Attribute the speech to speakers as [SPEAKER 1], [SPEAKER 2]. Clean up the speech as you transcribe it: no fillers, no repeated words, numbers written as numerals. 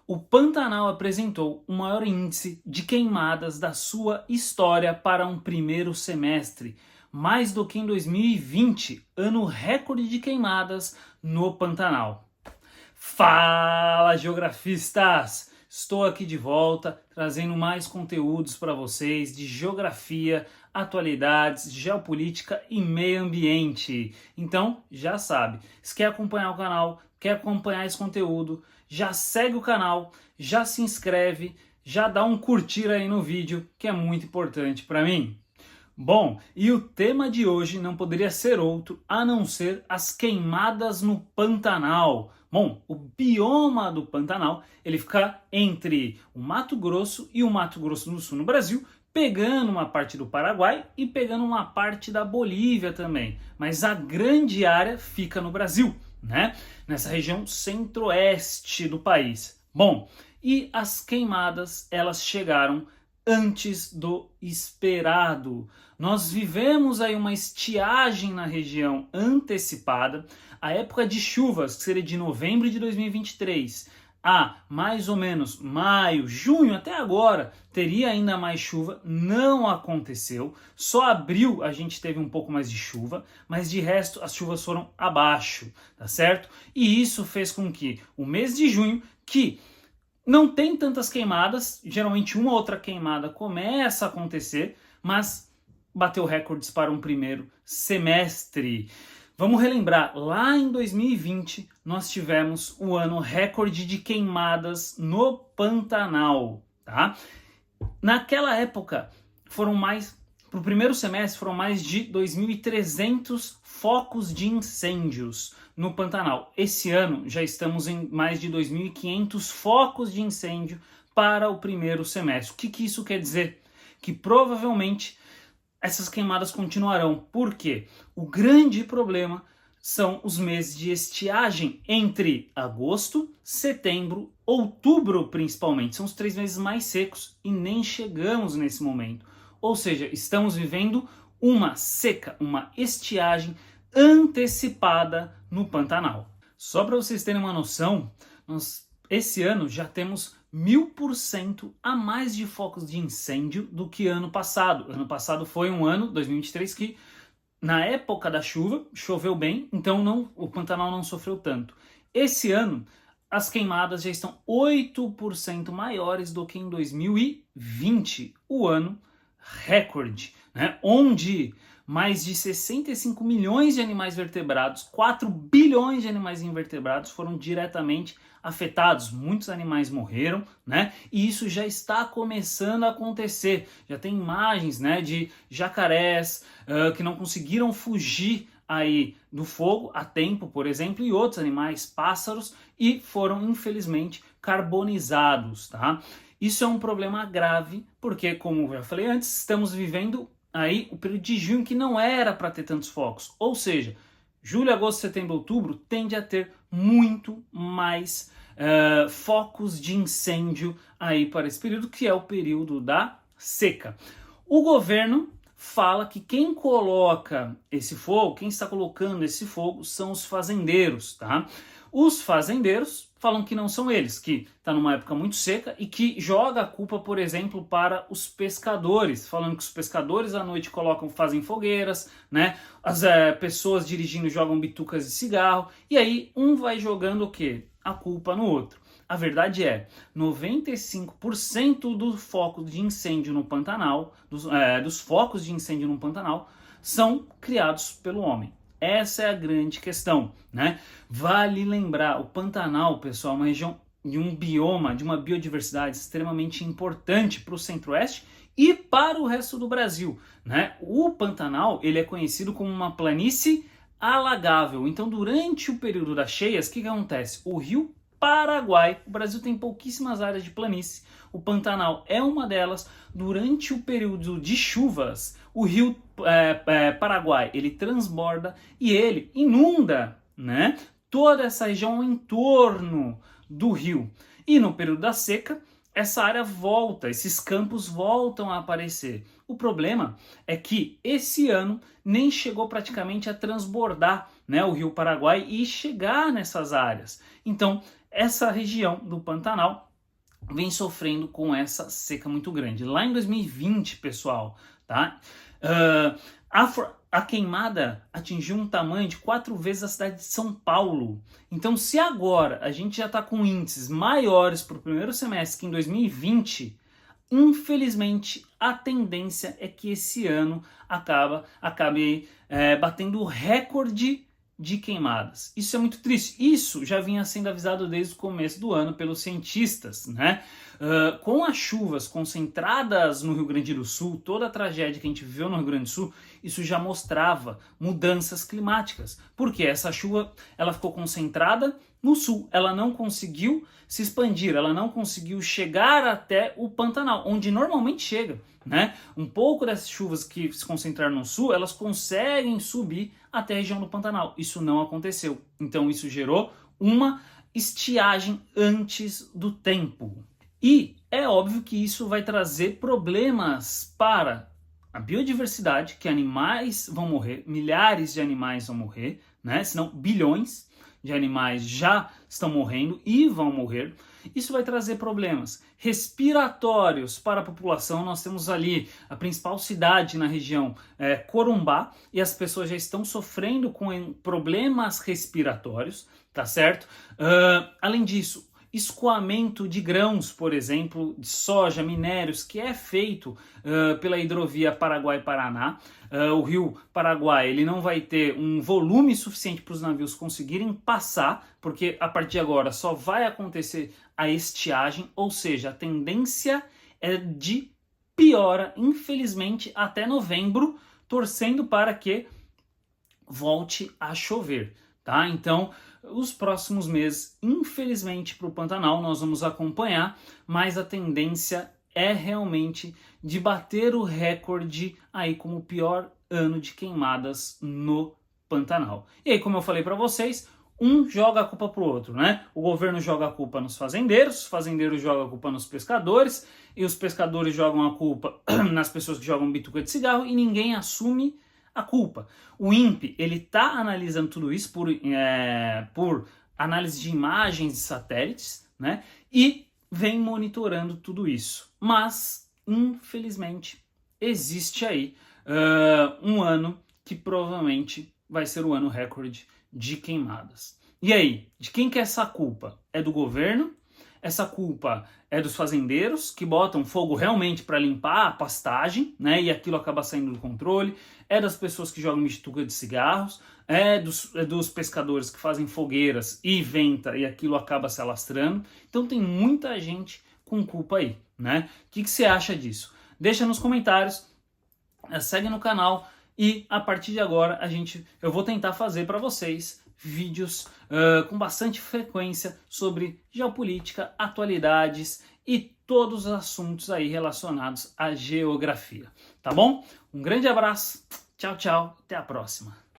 [SPEAKER 1] O Pantanal apresentou o maior índice de queimadas da sua história para um primeiro semestre, mais do que em 2020, ano recorde de queimadas no Pantanal. Fala, geografistas! Estou aqui de volta, trazendo mais conteúdos para vocês de geografia, atualidades, geopolítica e meio ambiente. Então, já sabe, se quer acompanhar o canal, quer acompanhar esse conteúdo, já segue o canal, já se inscreve, já dá um curtir aí no vídeo, que é muito importante para mim. Bom, e o tema de hoje não poderia ser outro a não ser as queimadas no Pantanal. Bom, o bioma do Pantanal, ele fica entre o Mato Grosso e o Mato Grosso do Sul no Brasil, pegando uma parte do Paraguai e pegando uma parte da Bolívia também. Mas a grande área fica no Brasil, né? Nessa região centro-oeste do país. Bom, e as queimadas, elas chegaram antes do esperado. Nós vivemos aí uma estiagem na região antecipada. A época de chuvas, que seria de novembro de 2023 a mais ou menos maio, junho, até agora, teria ainda mais chuva, não aconteceu. Só abril a gente teve um pouco mais de chuva, mas de resto as chuvas foram abaixo, tá certo? E isso fez com que o mês de junho, que não tem tantas queimadas, geralmente uma ou outra queimada começa a acontecer, mas bateu recordes para um primeiro semestre. Vamos relembrar, lá em 2020 nós tivemos o ano recorde de queimadas no Pantanal, tá? Naquela época para o primeiro semestre foram mais de 2.300 focos de incêndios no Pantanal. Esse ano já estamos em mais de 2.500 focos de incêndio para o primeiro semestre. O que isso quer dizer? Que provavelmente essas queimadas continuarão. Por quê? O grande problema são os meses de estiagem entre agosto, setembro, outubro principalmente. São os 3 meses mais secos e nem chegamos nesse momento. Ou seja, estamos vivendo uma seca, uma estiagem antecipada no Pantanal. Só para vocês terem uma noção, esse ano já temos 1000% a mais de focos de incêndio do que ano passado. Ano passado foi um ano, 2023, que na época da chuva choveu bem, então o Pantanal não sofreu tanto. Esse ano as queimadas já estão 8% maiores do que em 2020, o ano recorde, né? Onde mais de 65 milhões de animais vertebrados, 4 bilhões de animais invertebrados foram diretamente afetados. Muitos animais morreram, né? E isso já está começando a acontecer. Já tem imagens, né, de jacarés que não conseguiram fugir aí do fogo a tempo, por exemplo, e outros animais, pássaros, e foram infelizmente carbonizados, tá? Isso é um problema grave, porque, como eu já falei antes, estamos vivendo aí o período de junho que não era para ter tantos focos. Ou seja, julho, agosto, setembro, outubro tende a ter muito mais focos de incêndio aí para esse período, que é o período da seca. O governo fala que quem coloca esse fogo, quem está colocando esse fogo são os fazendeiros, tá? Os fazendeiros falam que não são eles, que está numa época muito seca e que joga a culpa, por exemplo, para os pescadores, falando que os pescadores à noite fazem fogueiras, né? As pessoas dirigindo jogam bitucas de cigarro, e aí um vai jogando o quê? A culpa no outro. A verdade é, 95% do foco de incêndio no Pantanal, dos focos de incêndio no Pantanal, são criados pelo homem. Essa é a grande questão, né? Vale lembrar, o Pantanal, pessoal, é uma região de um bioma, de uma biodiversidade extremamente importante para o Centro-Oeste e para o resto do Brasil, né? O Pantanal, ele é conhecido como uma planície alagável. Então, durante o período das cheias, o que acontece? O rio Paraguai, o Brasil tem pouquíssimas áreas de planície, o Pantanal é uma delas. Durante o período de chuvas, o rio Paraguai, ele transborda e ele inunda, né, toda essa região em torno do rio. E no período da seca, essa área volta, esses campos voltam a aparecer. O problema é que esse ano nem chegou praticamente a transbordar, né, o rio Paraguai e chegar nessas áreas. Então, essa região do Pantanal vem sofrendo com essa seca muito grande. Lá em 2020, pessoal, tá? A queimada atingiu um tamanho de 4 vezes a cidade de São Paulo. Então, se agora a gente já está com índices maiores para o primeiro semestre que em 2020, infelizmente a tendência é que esse ano acabe batendo o recorde de queimadas. Isso é muito triste. Isso já vinha sendo avisado desde o começo do ano pelos cientistas, né? Com as chuvas concentradas no Rio Grande do Sul, toda a tragédia que a gente viveu no Rio Grande do Sul, isso já mostrava mudanças climáticas. Porque essa chuva ela ficou concentrada no sul, ela não conseguiu se expandir, ela não conseguiu chegar até o Pantanal, onde normalmente chega, né? Um pouco dessas chuvas que se concentraram no sul, elas conseguem subir até a região do Pantanal. Isso não aconteceu. Então isso gerou uma estiagem antes do tempo. E é óbvio que isso vai trazer problemas para a biodiversidade, que animais vão morrer, milhares de animais vão morrer, né? Senão bilhões de animais já estão morrendo e vão morrer. Isso vai trazer problemas respiratórios para a população. Nós temos ali a principal cidade na região, Corumbá, e as pessoas já estão sofrendo com problemas respiratórios, tá certo? Além disso, escoamento de grãos, por exemplo, de soja, minérios, que é feito pela hidrovia Paraguai-Paraná. O rio Paraguai ele não vai ter um volume suficiente para os navios conseguirem passar, porque a partir de agora só vai acontecer a estiagem, ou seja, a tendência é de piora, infelizmente, até novembro, torcendo para que volte a chover, tá? Então, os próximos meses, infelizmente, para o Pantanal, nós vamos acompanhar, mas a tendência é realmente de bater o recorde aí como o pior ano de queimadas no Pantanal. E aí, como eu falei para vocês, um joga a culpa pro outro, né? O governo joga a culpa nos fazendeiros, os fazendeiros jogam a culpa nos pescadores, e os pescadores jogam a culpa nas pessoas que jogam bituca de cigarro, e ninguém assume a culpa. O INPE, ele está analisando tudo isso por análise de imagens de satélites, né? E vem monitorando tudo isso. Mas, infelizmente, existe aí um ano que provavelmente vai ser o ano recorde de queimadas. E aí, de quem que é essa culpa? É do governo? Essa culpa é dos fazendeiros, que botam fogo realmente para limpar a pastagem, né? E aquilo acaba saindo do controle. É das pessoas que jogam bituca de cigarros. É dos pescadores que fazem fogueiras e venta e aquilo acaba se alastrando. Então tem muita gente com culpa aí, né? O que você acha disso? Deixa nos comentários, segue no canal e a partir de agora eu vou tentar fazer para vocês vídeos com bastante frequência sobre geopolítica, atualidades e todos os assuntos aí relacionados à geografia, tá bom? Um grande abraço, tchau, tchau, até a próxima.